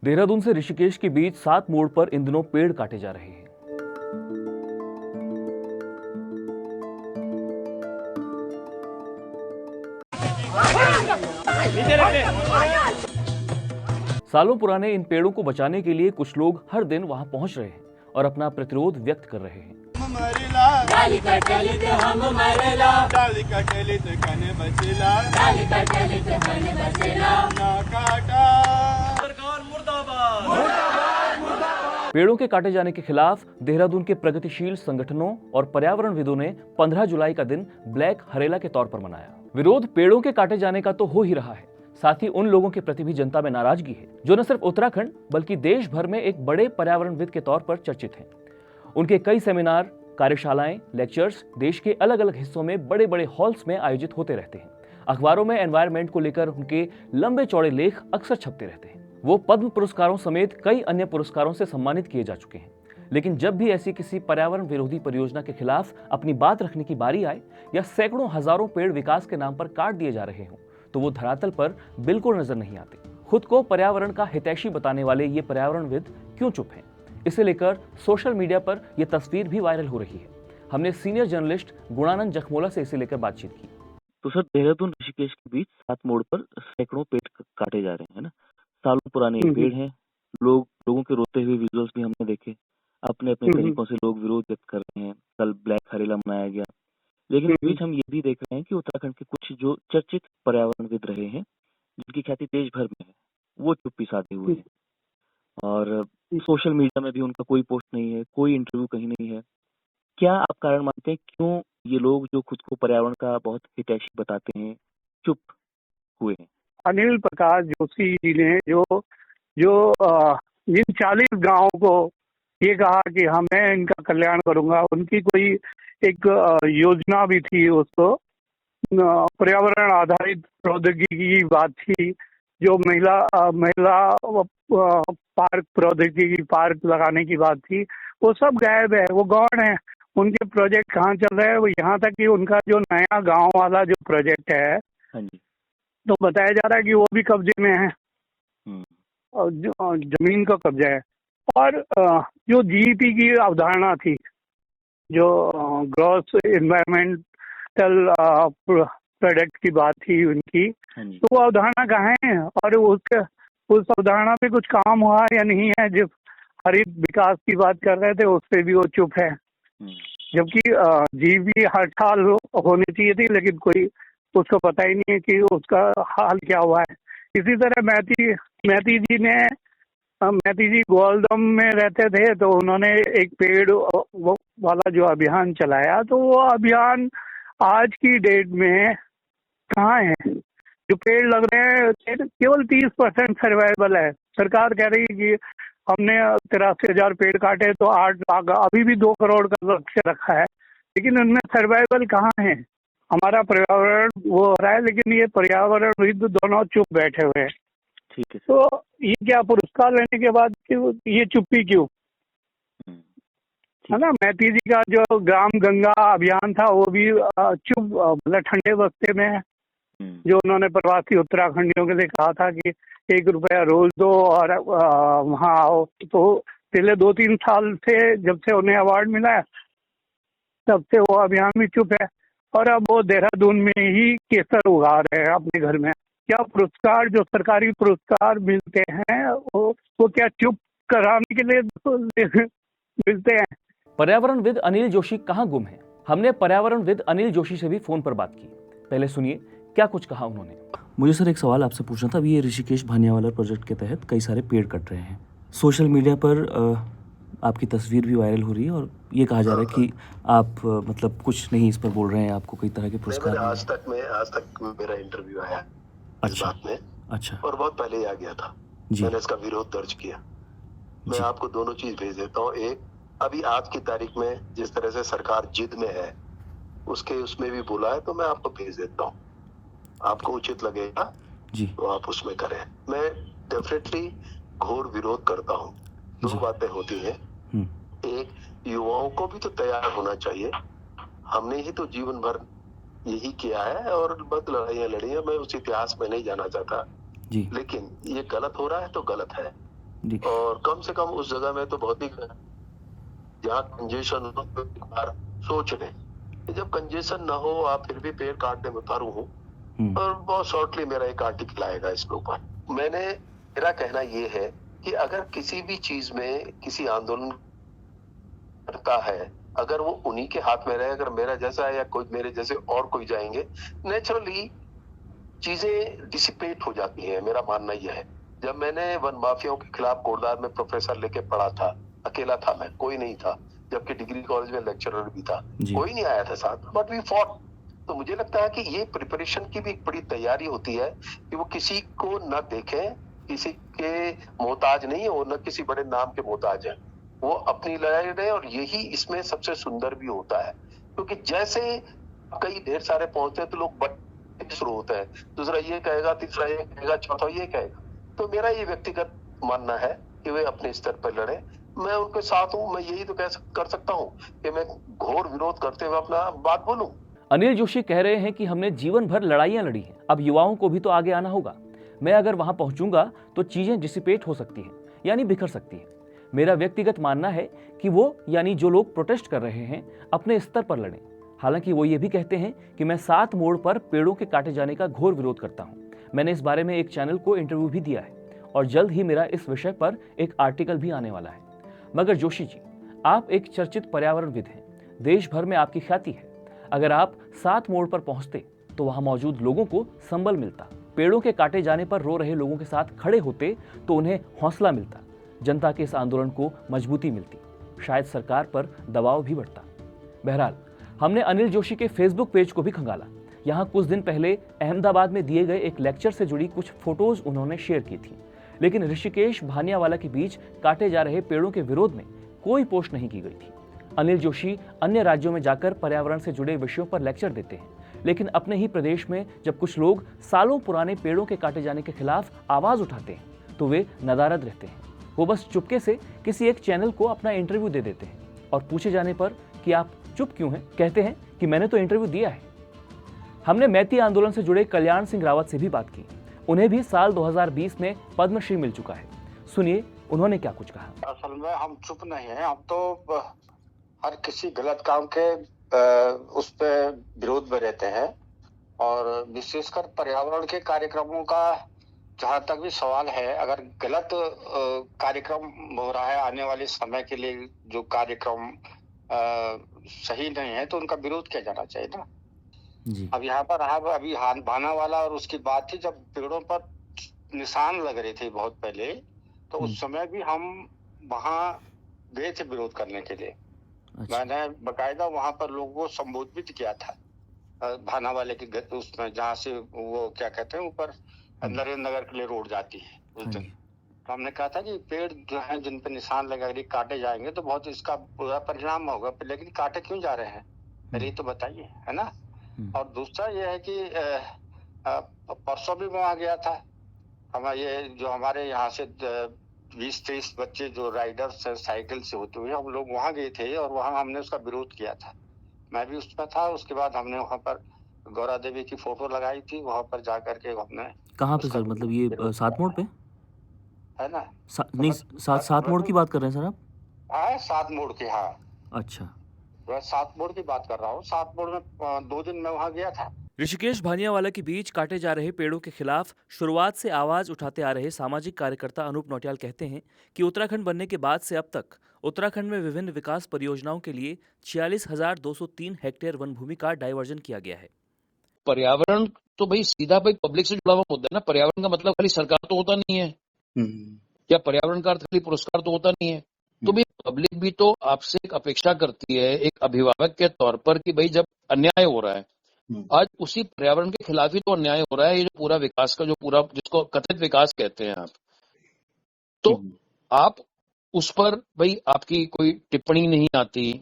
देहरादून से ऋषिकेश के बीच 7 मोड़ पर इन दिनों पेड़ काटे जा रहे हैं। सालों पुराने इन पेड़ों को बचाने के लिए कुछ लोग हर दिन वहां पहुंच रहे हैं और अपना प्रतिरोध व्यक्त कर रहे हैं। पेड़ों के काटे जाने के खिलाफ देहरादून के प्रगतिशील संगठनों और पर्यावरणविदों ने 15 जुलाई का दिन ब्लैक हरेला के तौर पर मनाया। विरोध पेड़ों के काटे जाने का तो हो ही रहा है, साथ ही उन लोगों के प्रति भी जनता में नाराजगी है जो न सिर्फ उत्तराखंड बल्कि देश भर में एक बड़े पर्यावरणविद के तौर पर चर्चित हैं। उनके कई सेमिनार, कार्यशालाएं, लेक्चर्स देश के अलग अलग हिस्सों में बड़े बड़े हॉल्स में आयोजित होते रहते हैं। अखबारों में एनवायरमेंट को लेकर उनके लंबे चौड़े लेख अक्सर छपते रहते हैं। वो पद्म पुरस्कारों समेत कई अन्य पुरस्कारों से सम्मानित किए जा चुके हैं। लेकिन जब भी ऐसी किसी पर्यावरण विरोधी परियोजना के खिलाफ अपनी बात रखने की बारी आए या सैकड़ों हजारों पेड़ विकास के नाम पर काट दिए जा रहे हों, तो वो धरातल पर बिल्कुल नजर नहीं आते। खुद को पर्यावरण का हितैषी बताने वाले ये पर्यावरणविद क्यों चुप हैं? इसे लेकर सोशल मीडिया पर यह तस्वीर भी वायरल हो रही है। हमने सीनियर जर्नलिस्ट गुणानंद जखमोला से इसे लेकर बातचीत की। तो सर, देहरादून ऋषिकेश के बीच 7 मोड़ पर सैकड़ों पेड़ काटे जा रहे हैं ना। सालों पुराने पेड़ हैं। लोगों के रोते हुए विजुअल्स भी हमने देखे। अपने अपने तरीकों से लोग विरोध व्यक्त कर रहे हैं। कल ब्लैक हरेला मनाया गया। लेकिन इस बीच हम ये भी देख रहे हैं कि उत्तराखंड के कुछ जो चर्चित पर्यावरणविद रहे हैं, जिनकी ख्याति देश भर में है, वो चुप्पी साधे हुए हैं और सोशल मीडिया में भी उनका कोई पोस्ट नहीं है, कोई इंटरव्यू कहीं नहीं है। क्या आप कारण मानते हैं क्यों ये लोग जो खुद को पर्यावरण का बहुत हितैषी बताते हैं चुप हुए हैं? अनिल प्रकाश जोशी जी ने जो जिन 40 गांवों को ये कहा कि मैं इनका कल्याण करूंगा, उनकी कोई एक योजना भी थी। उसको पर्यावरण आधारित प्रौद्योगिकी की बात थी, जो महिला पार्क प्रौद्योगिकी पार्क लगाने की बात थी। वो सब गायब है। वो कौन है? उनके प्रोजेक्ट कहाँ चल रहे हैं? वो यहाँ तक कि उनका जो नया गांव वाला जो प्रोजेक्ट है, तो बताया जा रहा है कि वो भी कब्जे में है और जमीन का कब्जा है। और जो जीईपी की अवधारणा थी, जो ग्रॉस एनवायरमेंटल प्रोडक्ट की बात थी उनकी, तो वो अवधारणा कहाँ है? और उस अवधारणा पे कुछ काम हुआ या नहीं है? जब हरित विकास की बात कर रहे थे, उस पे भी वो चुप है। जबकि जीईपी हर साल होनी चाहिए थी, लेकिन कोई उसको पता ही नहीं है कि उसका हाल क्या हुआ है। इसी तरह मैती जी ग्वालदम में रहते थे, तो उन्होंने एक पेड़ वाला जो अभियान चलाया, तो वो अभियान आज की डेट में कहाँ है? जो पेड़ लग रहे हैं केवल 30% सर्वाइवल है। सरकार कह रही है कि हमने 83,000 पेड़ काटे तो 8 लाख, अभी भी 2 करोड़ का लक्ष्य रखा है, लेकिन उनमें सर्वाइवल कहाँ है? हमारा पर्यावरण वो हो रहा है, लेकिन ये पर्यावरण विद दोनों चुप बैठे हुए हैं। ठीक है। तो ये क्या पुरस्कार लेने के बाद ये चुप्पी क्यों? है ना। मैती जी का जो ग्राम गंगा अभियान था, वो भी चुप, मतलब ठंडे बस्ते में जो उन्होंने प्रवासी उत्तराखंडियों के लिए कहा था कि 1 रुपया रोज दो और वहाँ आओ। तो पिछले 2-3 साल से, जब से उन्हें अवार्ड मिला है, तब से वो अभियान भी चुप है। और अब वो देहरादून में ही केसर उगा रहे हैं अपने घर में। क्या पुरस्कार, जो सरकारी पुरस्कार मिलते हैं, वो क्या चुप कराने के लिए मिलते हैं? पर्यावरणविद अनिल जोशी कहाँ गुम है? हमने पर्यावरणविद अनिल जोशी से भी फोन पर बात की। पहले सुनिए क्या कुछ कहा उन्होंने। मुझे सर एक सवाल आपसे पूछना था। अभी ये ऋषिकेश भानियावाला प्रोजेक्ट के तहत कई सारे पेड़ कट रहे हैं। सोशल मीडिया पर आपकी तस्वीर भी वायरल हो रही है और ये कहा जा रहा है कि आप मतलब कुछ नहीं इस पर बोल रहे हैं, आपको कई तरह के पुरस्कार। आज तक मेरा इंटरव्यू आया इस बात में। अच्छा। और बहुत पहले ही आ गया था जी। मैंने इसका विरोध दर्ज किया। मैं आपको दोनों चीज भेज देता हूँ। एक, अभी आज की तारीख में जिस तरह से सरकार जिद में है, उसमें भी बोला है, तो मैं आपको भेज देता हूँ। आपको उचित लगेगा जी, तो आप उसमें करें। मैं डेफिनेटली घोर विरोध करता हूँ। 2 बातें होती हैं। एक, युवाओं को भी तो तैयार होना चाहिए। हमने ही तो जीवन भर यही किया है और बहुत लड़ाइयाँ लड़ी हैं। मैं उस इतिहास में नहीं जाना चाहता जी। लेकिन ये गलत हो रहा है तो गलत है। और कम से कम उस जगह में तो बहुत ही, जहाँ कंजेशन हो तो एक बार सोच लें कि जब कंजेशन ना हो आप फिर भी पेड़ काटने में उतारू हो। और बहुत शॉर्टली मेरा एक आर्टिकल आएगा इसके ऊपर। मेरा कहना ये है कि अगर किसी भी चीज में किसी आंदोलन करता है, अगर वो उन्हीं के हाथ में रहे, अगर मेरा जैसा है या कोई मेरे जैसे और कोई जाएंगे, नेचुरली चीजें डिसिपेट हो जाती हैं। मेरा मानना यह है, जब मैंने वन माफियाओं के खिलाफ कोटद्वार में प्रोफेसर लेके पढ़ा था, अकेला था मैं, कोई नहीं था, जबकि डिग्री कॉलेज में लेक्चरर भी था, कोई नहीं आया था साथ, बट वी फॉट। तो मुझे लगता है कि ये प्रिपरेशन की भी एक बड़ी तैयारी होती है कि वो किसी को न देखें, किसी के मोहताज नहीं है, वो न किसी बड़े नाम के मोहताज है, वो अपनी लड़ाई लड़े। और यही इसमें सबसे सुंदर भी होता है, क्योंकि जैसे कई ढेर सारे पहुंचते हैं तो लोग बड़े शुरू होते हैं, दूसरा ये कहेगा, तीसरा ये कहेगा, चौथा ये कहेगा। तो मेरा ये व्यक्तिगत मानना है कि वे अपने स्तर पर लड़े, मैं उनके साथ हूँ। मैं यही तो कर सकता हूँ कि मैं घोर विरोध करते हुए अपना बात बोलूं। अनिल जोशी कह रहे हैं कि हमने जीवन भर लड़ाइयां लड़ी हैं, अब युवाओं को भी तो आगे आना होगा। मैं अगर वहां पहुंचूंगा तो चीजें डिसिपेट हो सकती हैं, यानी बिखर सकती हैं। मेरा व्यक्तिगत मानना है कि वो, यानी जो लोग प्रोटेस्ट कर रहे हैं, अपने स्तर पर लड़ें। हालांकि वो ये भी कहते हैं कि मैं 7 मोड़ पर पेड़ों के काटे जाने का घोर विरोध करता हूं। मैंने इस बारे में एक चैनल को इंटरव्यू भी दिया है और जल्द ही मेरा इस विषय पर एक आर्टिकल भी आने वाला है। मगर जोशी जी, आप एक चर्चित पर्यावरणविद हैं, देश भर में आपकी ख्याति है। अगर आप 7 मोड़ पर पहुंचते तो वहां मौजूद लोगों को संबल मिलता, पेड़ों के काटे जाने पर रो रहे लोगों के साथ खड़े होते तो उन्हें हौसला मिलता, जनता के इस आंदोलन को मजबूती मिलती, शायद सरकार पर दबाव भी बढ़ता। बहरहाल, हमने अनिल जोशी के फेसबुक पेज को भी खंगाला। यहाँ कुछ दिन पहले अहमदाबाद में दिए गए एक लेक्चर से जुड़ी कुछ फोटोज उन्होंने शेयर की थी, लेकिन ऋषिकेश भानियावाला के बीच काटे जा रहे पेड़ों के विरोध में कोई पोस्ट नहीं की गई थी। अनिल जोशी अन्य राज्यों में जाकर पर्यावरण से जुड़े विषयों पर लेक्चर देते हैं, लेकिन अपने ही प्रदेश में जब कुछ लोग सालों पुराने पेड़ों के काटे जाने के खिलाफ आवाज उठाते हैं तो वे नदारद रहते हैं। वो बस चुपके से किसी एक चैनल को अपना इंटरव्यू दे देते हैं और पूछे जाने पर कि आप चुप क्यों हैं, कहते हैं कि मैंने तो इंटरव्यू दिया है। हमने मैती आंदोलन से जुड़े कल्याण सिंह रावत से भी बात की। उन्हें भी साल 2020 में पद्मश्री मिल चुका है। सुनिए उन्होंने क्या कुछ कहा। असल में हम चुप नहीं हैं, हम तो हर किसी गलत काम के उस पे विरोध में रहते हैं। और विशेषकर पर्यावरण के कार्यक्रमों का जहाँ तक भी सवाल है, अगर गलत कार्यक्रम हो रहा है आने वाले समय के लिए, जो कार्यक्रम सही नहीं है, तो उनका विरोध किया जाना चाहिए ना जी। अब यहाँ पर अभी भानावाला और उसकी बात थी, जब पेड़ों पर निशान लग रहे थे बहुत पहले, तो उस समय भी हम वहाँ गए थे विरोध करने के लिए। अच्छा। मैंने बकायदा वहाँ पर लोगों को संबोधित किया था, भानावाले के उसमें, जहाँ से वो क्या कहते हैं ऊपर नरेंद्र नगर के लिए रोड जाती है उस दिन। तो हमने कहा था कि पेड़ जो है जिन पे निशान लगा काटे जाएंगे तो बहुत इसका बुरा परिणाम होगा, लेकिन काटे क्यों जा रहे हैं, पहले तो बताइए, है ना। और दूसरा ये है कि परसों भी वहाँ गया था, ये जो हमारे यहाँ से 20-30 बच्चे जो राइडर्स साइकिल से होते हुए, हम लोग वहाँ गए थे और वहाँ हमने उसका विरोध किया था। मैं भी उसमें था। उसके बाद हमने वहाँ पर गौरा देवी की फोटो लगाई थी, वहाँ पर जाकर के हमने। कहाँ पे सर, मतलब ये 7 मोड़ पे है ना? नहीं, 7 मोड़ की बात कर रहे हैं सर आप? हाँ, 7 मोड़ की, हाँ। अच्छा, 7 मोड़ की बात कर रहा हूँ। 7 मोड़ में 2 दिन मैं वहाँ गया था। ऋषिकेश भानियावाला के बीच काटे जा रहे पेड़ों के खिलाफ शुरुआत से आवाज उठाते आ रहे सामाजिक कार्यकर्ता अनूप नौटियाल कहते हैं कि उत्तराखंड बनने के बाद से अब तक उत्तराखंड में विभिन्न विकास परियोजनाओं के लिए 46,203 हेक्टेयर वन भूमि का डाइवर्जन किया गया है। पर्यावरण तो भाई सीधा भाई पब्लिक से जुड़ा हुआ मुद्दा है ना। पर्यावरण का मतलब खाली सरकार तो होता नहीं है, क्या पर्यावरण का अर्थ खाली पुरस्कार तो होता नहीं है। तो भाई पब्लिक भी तो आपसे एक अपेक्षा करती है एक अभिभावक के तौर पर कि भाई जब अन्याय हो रहा है, आज उसी पर्यावरण के खिलाफ ही तो अन्याय हो रहा है। ये जो पूरा विकास का जो पूरा, जिसको कथित विकास कहते हैं आप, तो आप उस पर भाई आपकी कोई टिप्पणी नहीं आती,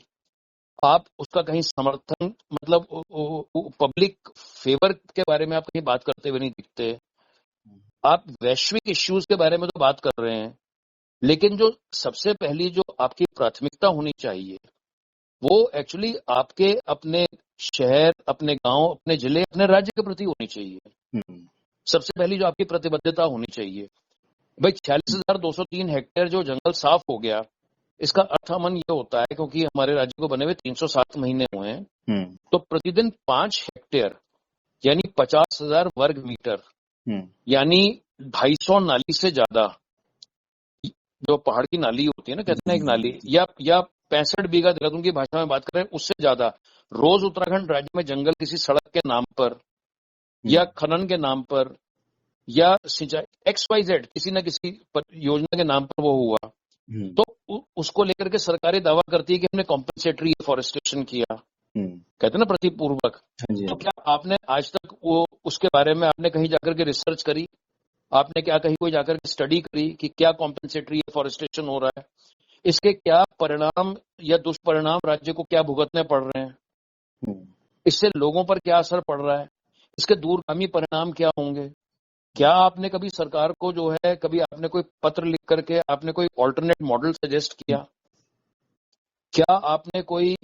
आप उसका कहीं समर्थन, मतलब पब्लिक फेवर के बारे में आप कहीं बात करते हुए नहीं दिखते। आप वैश्विक इश्यूज के बारे में तो बात कर रहे हैं, लेकिन जो सबसे पहली जो आपकी प्राथमिकता होनी चाहिए वो एक्चुअली आपके अपने शहर, अपने गांव, अपने जिले, अपने राज्य के प्रति होनी चाहिए। सबसे पहली जो आपकी प्रतिबद्धता होनी चाहिए भाई 46,203 हेक्टेयर जो जंगल साफ हो गया, इसका अर्थ अमन ये होता है, क्योंकि हमारे राज्य को बने हुए 307 महीने हुए हैं, तो प्रतिदिन 5 हेक्टेयर यानी 50,000 वर्ग मीटर यानी 250 नाली से ज्यादा, जो पहाड़ की नाली होती है ना, कहते हैं एक नाली, या 65 बीघा, देहरादून की भाषा में बात करें उससे ज्यादा, रोज उत्तराखंड राज्य में जंगल किसी सड़क के नाम पर या खनन के नाम पर या सिंचाई XYZ किसी न किसी योजना के नाम पर वो हुआ, तो उसको लेकर के सरकारें दावा करती है कि हमने कॉम्पेंसेटरी फॉरेस्टेशन किया, कहते हैं ना प्रतिपूर्वक। तो क्या आपने आज तक वो उसके बारे में आपने कहीं जाकर के रिसर्च करी? आपने क्या कहीं कोई जाकर के स्टडी करी कि क्या कॉम्पेंसेटरी फॉरेस्टेशन हो रहा है, इसके क्या परिणाम या दुष्परिणाम राज्य को क्या भुगतने पड़ रहे हैं, इससे लोगों पर क्या असर पड़ रहा है, इसके दूरगामी परिणाम क्या होंगे? क्या आपने कभी सरकार को जो है, कभी आपने कोई पत्र लिख करके आपने कोई ऑल्टरनेट मॉडल सजेस्ट किया? क्या आपने कोई,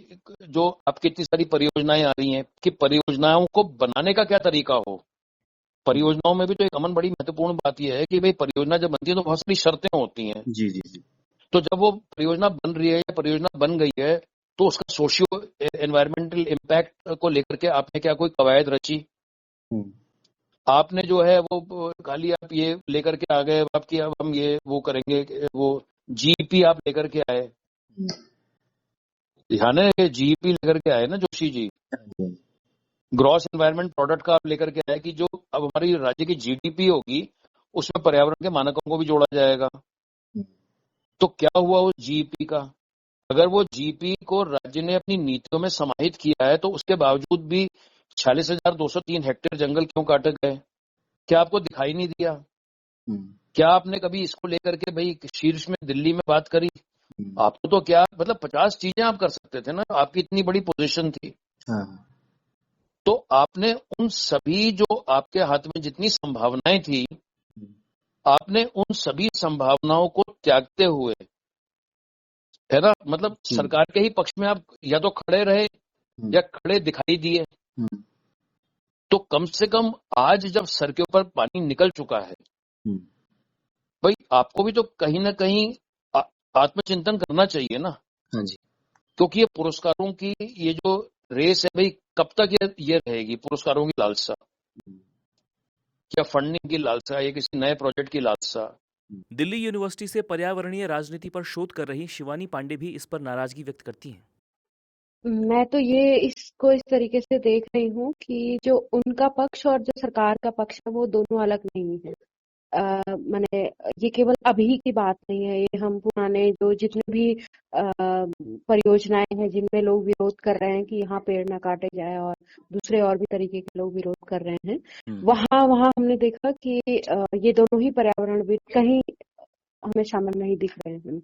जो आपकी इतनी सारी परियोजनाएं आ रही हैं, कि परियोजनाओं को बनाने का क्या तरीका हो? परियोजनाओं में भी तो एक अमन बड़ी महत्वपूर्ण बात यह है कि भाई परियोजना जब बनती है तो बहुत सारी शर्तें होती हैं। जी। तो जब वो परियोजना बन रही है या परियोजना बन गई है, तो उसका सोशियो एनवायरमेंटल इम्पैक्ट को लेकर के आपने क्या कोई कवायद रची? आपने जो है वो खाली आप ये लेकर के आ गए आपकी, अब हम ये वो करेंगे, वो GEP आप लेकर के आए, ध्यान है GEP लेकर के आए ना Joshi ji, gross environment product का आप लेकर के आए कि जो अब हमारी राज्य की GDP होगी उसमें पर्यावरण के मानकों को भी जोड़ा जाएगा। तो क्या हुआ उस GEP का? अगर वो GEP को राज्य ने अपनी नीतियों में समाहित किया है, तो उसके बावजूद भी 46,203 हेक्टेयर जंगल क्यों काटे गए? क्या आपको दिखाई नहीं दिया? क्या आपने कभी इसको लेकर के भाई शीर्ष में दिल्ली में बात करी? आपको तो क्या मतलब 50 चीजें आप कर सकते थे ना, आपकी इतनी बड़ी पोजीशन थी। तो आपने उन सभी, जो आपके हाथ में जितनी संभावनाएं थी, आपने उन सभी संभावनाओं को त्यागते हुए, है ना, मतलब सरकार के ही पक्ष में आप या तो खड़े रहे या खड़े दिखाई दिए। तो कम से कम आज जब सर के ऊपर पानी निकल चुका है, भाई आपको भी तो कहीं ना कहीं आत्मचिंतन करना चाहिए ना। हाँ जी। क्योंकि ये पुरस्कारों की ये जो रेस है भाई, कब तक ये रहेगी? पुरस्कारों की लालसा या फंडिंग की लालसा या किसी नए प्रोजेक्ट की लालसा। दिल्ली यूनिवर्सिटी से पर्यावरणीय राजनीति पर शोध कर रही शिवानी पांडे भी इस पर नाराजगी व्यक्त करती हैं। मैं तो ये इसको इस तरीके से देख रही हूँ कि जो उनका पक्ष और जो सरकार का पक्ष है वो दोनों अलग नहीं है। मैंने ये केवल अभी की बात नहीं है, ये हम पुराने जो जितने भी परियोजनाएं हैं जिनमें लोग विरोध कर रहे हैं कि यहाँ पेड़ ना काटे जाए और दूसरे और भी तरीके के लोग विरोध कर रहे हैं, वहाँ हमने देखा कि ये दोनों ही पर्यावरणविद कहीं हमें शामिल नहीं दिख रहे हैं।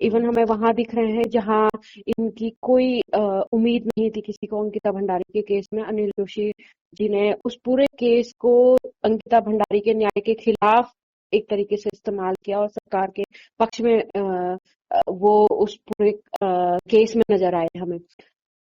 इवन हमें वहां दिख रहे हैं जहां इनकी कोई उम्मीद नहीं थी किसी को। अंकिता भंडारी के केस में अनिल जोशी जी ने उस पूरे केस को अंकिता भंडारी के न्याय के खिलाफ एक तरीके से इस्तेमाल किया और सरकार के पक्ष में वो उस पूरे केस में नजर आए हमें।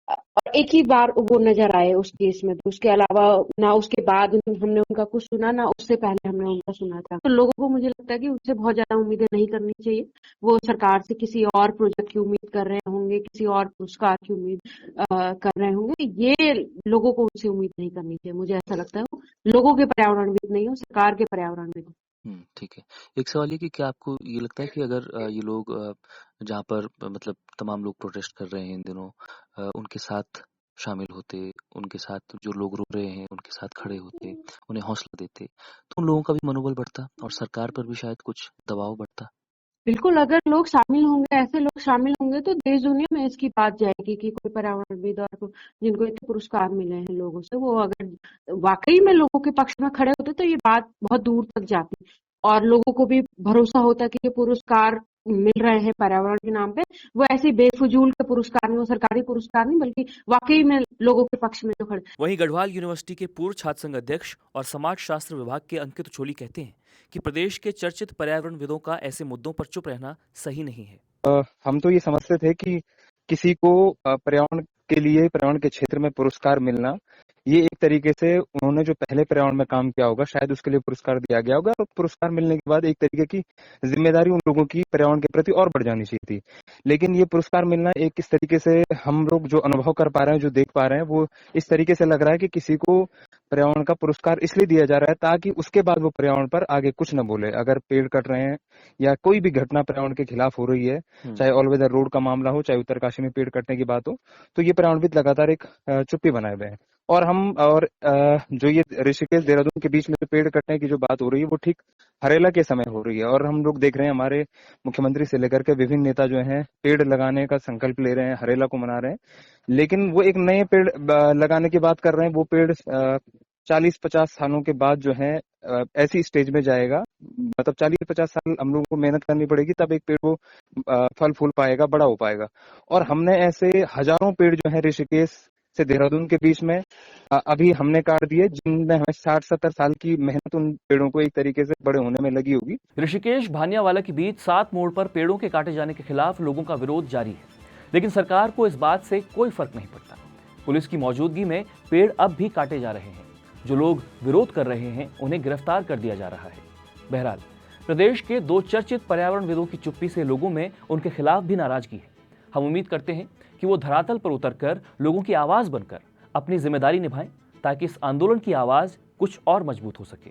और एक ही बार वो नजर आए उस केस में, तो उसके अलावा ना उसके बाद हमने उनका कुछ सुना, ना उससे पहले हमने उनका सुना था। तो लोगों को मुझे लगता है कि उससे बहुत ज्यादा उम्मीदें नहीं करनी चाहिए। वो सरकार से किसी और प्रोजेक्ट की उम्मीद कर रहे होंगे, किसी और पुरस्कार की उम्मीद कर रहे होंगे। ये लोगों को उनसे उम्मीद नहीं करनी चाहिए। मुझे ऐसा लगता है वो लोगों के पर्यावरणविद नहीं हो, सरकार के पर्यावरणविद। ठीक है। एक सवाल ये कि क्या आपको ये लगता है कि अगर ये लोग जहाँ पर मतलब तमाम लोग प्रोटेस्ट कर रहे हैं इन दिनों, उनके साथ शामिल होते, उनके साथ जो लोग रो रहे हैं उनके साथ खड़े होते, उन्हें हौसला देते, तो उन लोगों का भी मनोबल बढ़ता और सरकार पर भी शायद कुछ दबाव बढ़ता? बिल्कुल, अगर लोग शामिल होंगे, ऐसे लोग शामिल होंगे तो देश दुनिया में इसकी बात जाएगी कि कोई पर्यावरणविद और जिनको इतने पुरस्कार मिले हैं लोगों से, वो अगर वाकई में लोगों के पक्ष में खड़े होते तो ये बात बहुत दूर तक जाती और लोगों को भी भरोसा होता कि ये पुरस्कार मिल रहे हैं पर्यावरण के नाम पे, वो ऐसे बेफजूल के पुरस्कार नहीं, वो सरकारी पुरस्कार नहीं, बल्कि वाकई में लोगों के पक्ष में जो खड़े। वहीं गढ़वाल यूनिवर्सिटी के पूर्व छात्र संघ अध्यक्ष और समाज शास्त्र विभाग के अंकित छोली कहते हैं कि प्रदेश के चर्चित पर्यावरणविदों का ऐसे मुद्दों पर चुप रहना सही नहीं है। हम तो ये समझते थे कि किसी को पर्यावरण के लिए, पर्यावरण के क्षेत्र में पुरस्कार मिलना ये एक तरीके से उन्होंने जो पहले पर्यावरण में काम किया होगा शायद उसके लिए पुरस्कार दिया गया होगा, और पुरस्कार मिलने के बाद एक तरीके की जिम्मेदारी उन लोगों की पर्यावरण के प्रति और बढ़ जानी चाहिए थी। लेकिन ये पुरस्कार मिलना एक किस तरीके से हम लोग जो अनुभव कर पा रहे हैं, जो देख पा रहे हैं, वो इस तरीके से लग रहा है कि किसी को पर्यावरण का पुरस्कार इसलिए दिया जा रहा है ताकि उसके बाद वो पर्यावरण पर आगे कुछ न बोले। अगर पेड़ कट रहे हैं या कोई भी घटना पर्यावरण के खिलाफ हो रही है, चाहे ऑल वेदर रोड का मामला हो, चाहे उत्तरकाशी में पेड़ कटने की बात हो, तो ये पर्यावरणविद लगातार एक चुप्पी बनाए हुए हैं। और जो ये ऋषिकेश देहरादून के बीच में जो पेड़ कटने की जो बात हो रही है वो ठीक हरेला के समय हो रही है, और हम लोग देख रहे हैं हमारे मुख्यमंत्री से लेकर के विभिन्न नेता जो हैं पेड़ लगाने का संकल्प ले रहे हैं, हरेला को मना रहे हैं, लेकिन वो एक नए पेड़ लगाने की बात कर रहे हैं। वो पेड़ 40-50 सालों के बाद जो है ऐसी स्टेज में जाएगा, मतलब 40-50 साल हम लोगों को मेहनत करनी पड़ेगी तब एक पेड़ वो फल फूल पाएगा, बड़ा हो पाएगा। और हमने ऐसे हजारों पेड़ जो है ऋषिकेश से देहरादून के बीच में अभी हमने काट दिए, जिनमें हमें 60-70 साल की मेहनत उन पेड़ों को एक तरीके से बड़े होने में लगी होगी। ऋषिकेश भानियावाला के बीच 7 मोड़ पर पेड़ों के काटे जाने के खिलाफ लोगों का विरोध जारी है, लेकिन सरकार को इस बात से कोई फर्क नहीं पड़ता। पुलिस की मौजूदगी में पेड़ अब भी काटे जा रहे हैं। जो लोग विरोध कर रहे हैं उन्हें गिरफ्तार कर दिया जा रहा है। बहरहाल प्रदेश के 2 चर्चित पर्यावरणविदों की चुप्पी से लोगों में उनके खिलाफ भी नाराजगी है। हम उम्मीद करते हैं कि वो धरातल पर उतरकर लोगों की आवाज बनकर अपनी जिम्मेदारी निभाएं, ताकि इस आंदोलन की आवाज कुछ और मजबूत हो सके।